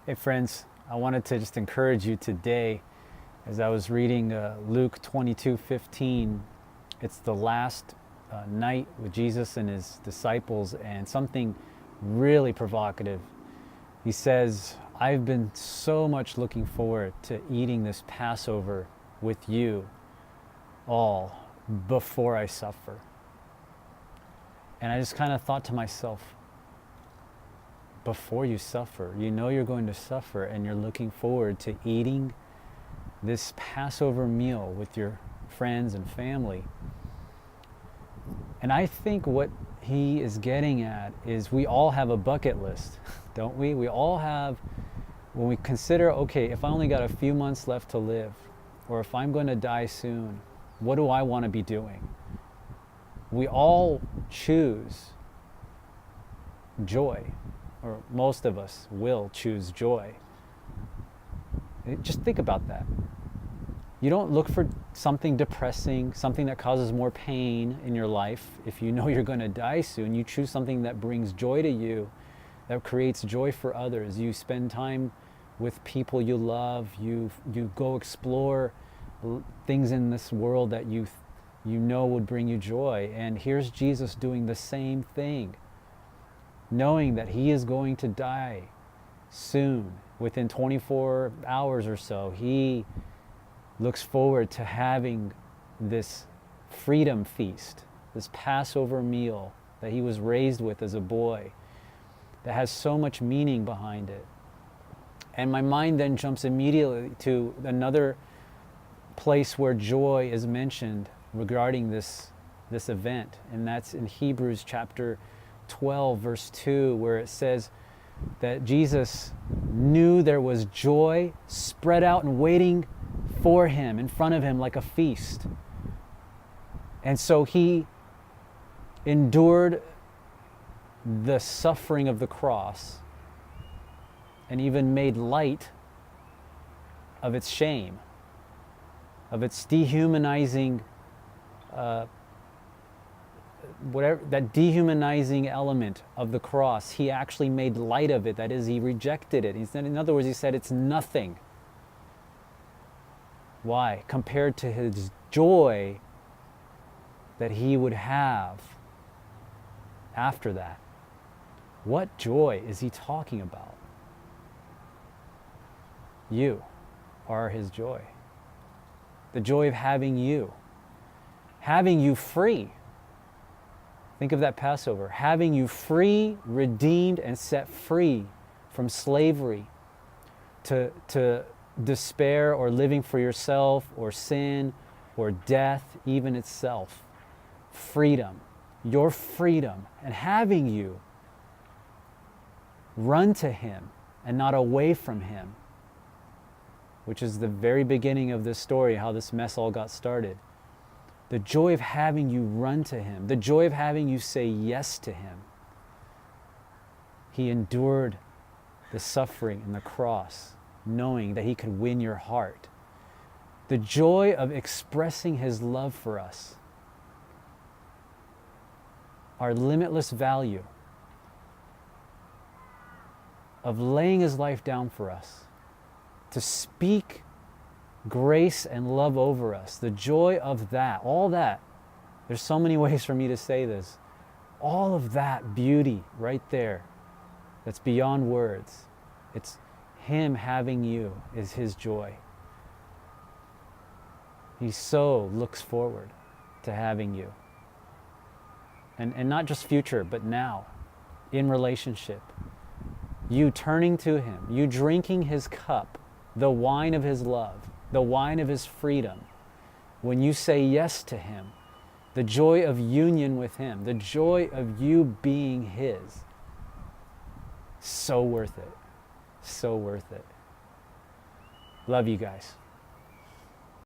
Hey friends, I wanted to just encourage you today as I was reading Luke 22:15. It's the last night with Jesus and his disciples, and something really provocative. He says, I've been so much looking forward to eating this Passover with you all before I suffer. And I just kind of thought to myself, before you suffer, you know you're going to suffer, and you're looking forward to eating this Passover meal with your friends and family. And I think what he is getting at is we all have a bucket list, don't we? We all have, when we consider, okay, if I only got a few months left to live, or if I'm going to die soon, what do I want to be doing? We all choose joy, or most of us will choose joy. Just think about that. You don't look for something depressing, something that causes more pain in your life. If you know you're going to die soon, you choose something that brings joy to you, that creates joy for others. You spend time with people you love. You go explore things in this world that you know would bring you joy. And here's Jesus doing the same thing, knowing that he is going to die soon, within 24 hours or so. He looks forward to having this freedom feast, this Passover meal that he was raised with as a boy, that has so much meaning behind it. And my mind then jumps immediately to another place where joy is mentioned regarding this event, and that's in Hebrews chapter 12, verse 2, where it says that Jesus knew there was joy spread out and waiting for him, in front of him, like a feast. And so he endured the suffering of the cross and even made light of its shame, of its dehumanizing whatever, that dehumanizing element of the cross. He actually made light of it. That is, he rejected it. He said, in other words, he said it's nothing. Why? Compared to his joy that he would have after that. What joy is he talking about? You are his joy. The joy of having you free. Think of that Passover, having you free, redeemed, and set free from slavery to despair, or living for yourself, or sin, or death even itself. Freedom, your freedom, and having you run to him and not away from him, which is the very beginning of this story, how this mess all got started. The joy of having you run to him, the joy of having you say yes to him. He endured the suffering and the cross, knowing that he could win your heart. The joy of expressing his love for us, our limitless value, of laying his life down for us, to speak grace and love over us, the joy of that, all that. There's so many ways for me to say this. All of that beauty right there, that's beyond words. It's him having you is his joy. He so looks forward to having you. And not just future, but now, in relationship. You turning to him, you drinking his cup, the wine of his love, the wine of his freedom. When you say yes to him, the joy of union with him, the joy of you being his. So worth it. So worth it. Love you guys.